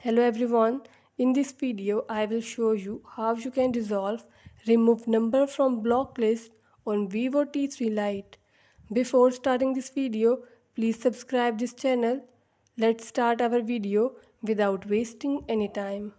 Hello everyone, in this video I will show you how you can remove number from block list on Vivo T3 Lite. Before starting this video, please subscribe this channel. Let's start our video without wasting any time.